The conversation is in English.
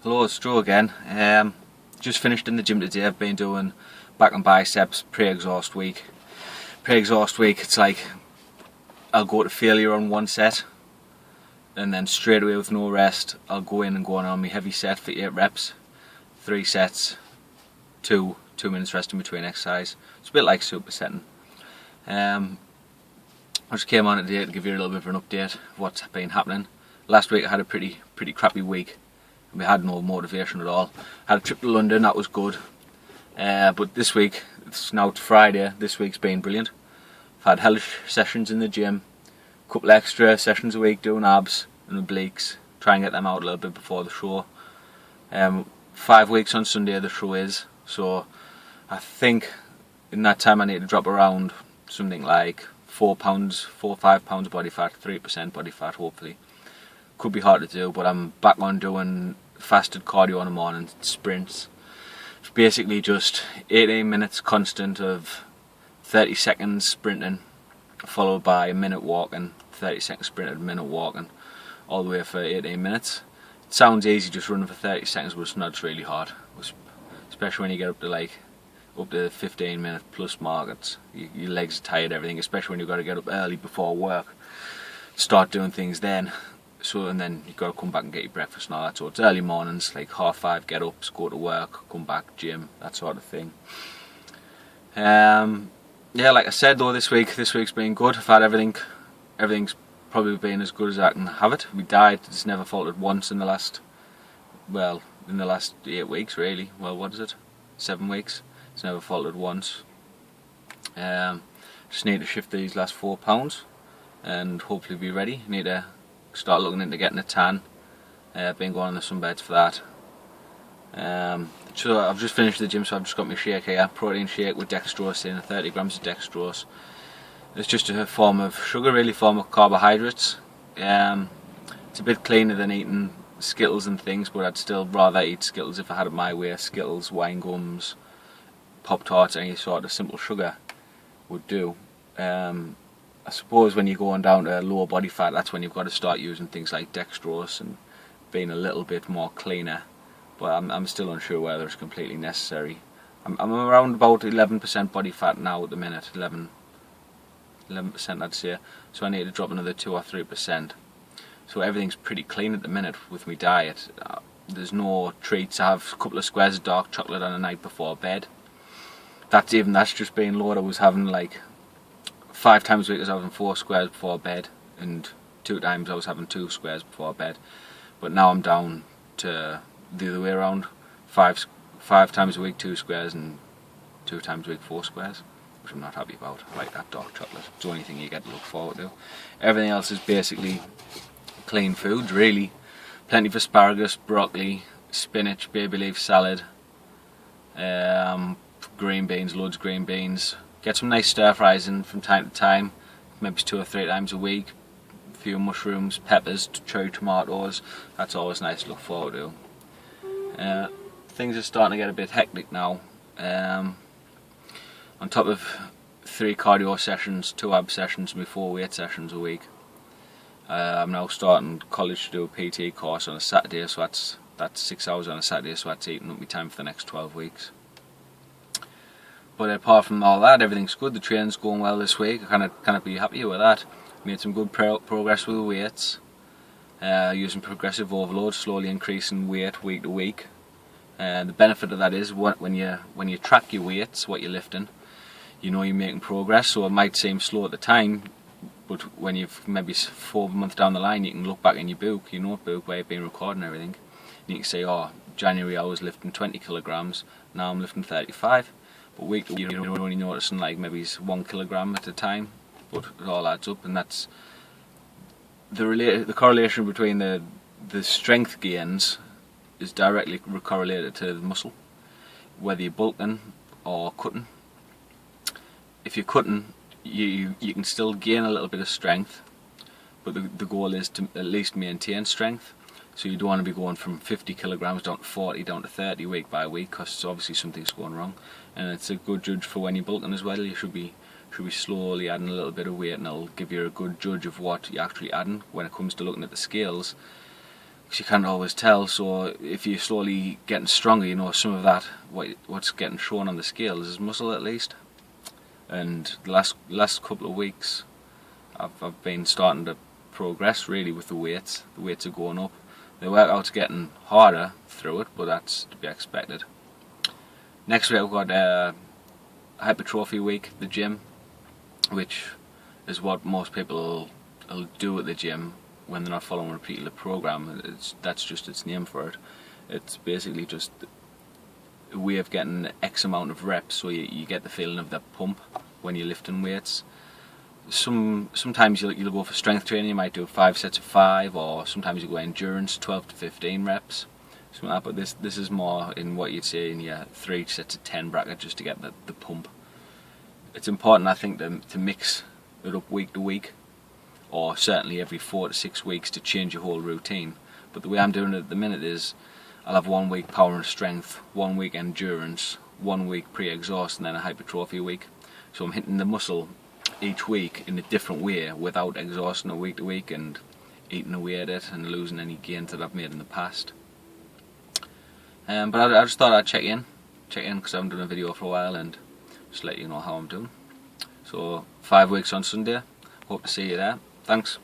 Hello, it's Joe again. Just finished in the gym today. I've been doing back and biceps pre-exhaust week. Pre-exhaust week, it's like I'll go to failure on one set and then straight away with no rest I'll go in and go on my heavy set for 8 reps, 3 sets, 2 minutes rest in between exercise. It's a bit like supersetting. I just came on today to give you a little bit of an update of what's been happening. Last week I had a pretty crappy week. We had no motivation at all. Had a trip to London, that was good. But this week, it's now Friday, this week's been brilliant. I've had hellish sessions in the gym, a couple extra sessions a week doing abs and obliques, try and get them out a little bit before the show. 5 weeks on Sunday the show is, so I think in that time I need to drop around something like 4 or 5 pounds body fat, 3% body fat hopefully. Could be hard to do, but I'm back on doing fasted cardio in the morning, sprints. It's basically just 18 minutes constant of 30 seconds sprinting, followed by a minute walking, 30 seconds sprinting, a minute walking, all the way for 18 minutes. It sounds easy just running for 30 seconds, but it's not. It's really hard, especially when you get up to 15 minute plus markets. Your legs are tired, everything, especially when you've got to get up early before work, start doing things then. And then you've got to come back and get your breakfast and all that. So it's early mornings, like 5:30, get up, go to work, come back, gym, that sort of thing. Yeah, like I said though, this week's been good. I've had everything's probably been as good as I can have it. My diet has never faltered once in the last 8 weeks really. Well, what is it? 7 weeks. It's never faltered once. Just need to shift these last 4 pounds and hopefully be ready. Need to start looking into getting a tan. Been going on the sunbeds for that. So I've just finished the gym, so I've just got my shake here, protein shake with dextrose in, 30 grams of dextrose. It's just a form of sugar, really, form of carbohydrates. It's a bit cleaner than eating Skittles and things, but I'd still rather eat Skittles if I had it my way. Skittles, wine gums, Pop-Tarts, any sort of simple sugar would do. I suppose when you're going down to lower body fat, that's when you've got to start using things like dextrose and being a little bit more cleaner. But I'm still unsure whether it's completely necessary. I'm around about 11% body fat now at the minute, 11% I'd say. So I need to drop another 2 or 3%. So everything's pretty clean at the minute with my diet. There's no treats. I have a couple of squares of dark chocolate on the night before bed. That's just being low. I was having like 5 times a week I was having 4 squares before bed, and 2 times I was having 2 squares before bed. But now I'm down to the other way around, 5 times a week 2 squares, and 2 times a week 4 squares, which I'm not happy about. I like that dark chocolate. It's the only thing you get to look forward to. Everything else is basically clean foods, really. Plenty of asparagus, broccoli, spinach, baby leaf salad, green beans, loads of green beans. Get some nice stir fries in from time to time, maybe 2 or 3 times a week. A few mushrooms, peppers, cherry tomatoes. That's always nice to look forward to. Things are starting to get a bit hectic now. On top of 3 cardio sessions, 2 ab sessions, and 4 weight sessions a week. I'm now starting college to do a PT course on a Saturday, so that's 6 hours on a Saturday, so that's eating up my time for the next 12 weeks. But apart from all that, everything's good. The training's going well this week. I kind be happy with that. Made some good progress with the weights. Using progressive overload, slowly increasing weight week to week. The benefit of that is when you track your weights, what you're lifting, you know you're making progress. So it might seem slow at the time, but when you've maybe 4 months down the line, you can look back in your book, your notebook where you've been recording everything, and you can say, oh, January I was lifting 20 kilograms, now I'm lifting 35. But weekly you're only noticing like maybe 1 kilogram at a time, but it all adds up, and that's the correlation between the strength gains is directly correlated to the muscle, whether you're bulking or cutting. If you're cutting, you can still gain a little bit of strength, but the goal is to at least maintain strength. So you don't want to be going from 50 kilograms down to 40, down to 30 week by week, because obviously something's going wrong. And it's a good judge for when you're bulking as well. You should be slowly adding a little bit of weight, and it'll give you a good judge of what you're actually adding when it comes to looking at the scales. because you can't always tell. So if you're slowly getting stronger, you know some of that what's getting shown on the scales is muscle at least. And the last couple of weeks I've been starting to progress really with the weights. The weights are going up. The workout's getting harder through it, but that's to be expected. Next week I've got hypertrophy week at the gym, which is what most people will do at the gym when they're not following a particular program. That's just its name for it. It's basically just a way of getting X amount of reps, so you get the feeling of that pump when you're lifting weights. Sometimes you'll go for strength training. You might do 5 sets of 5, or sometimes you go endurance, 12 to 15 reps. Something like that. But this is more in what you'd say in your 3 sets of 10 bracket, just to get the pump. It's important, I think, to mix it up week to week, or certainly every 4 to 6 weeks, to change your whole routine. But the way I'm doing it at the minute is I'll have 1 week power and strength, 1 week endurance, 1 week pre-exhaust, and then a hypertrophy week. So I'm hitting the muscle each week in a different way without exhausting it week to week and eating away at it and losing any gains that I've made in the past. But I just thought I'd check in because I haven't done a video for a while, and just let you know how I'm doing. So 5 weeks on Sunday. Hope to see you there. Thanks.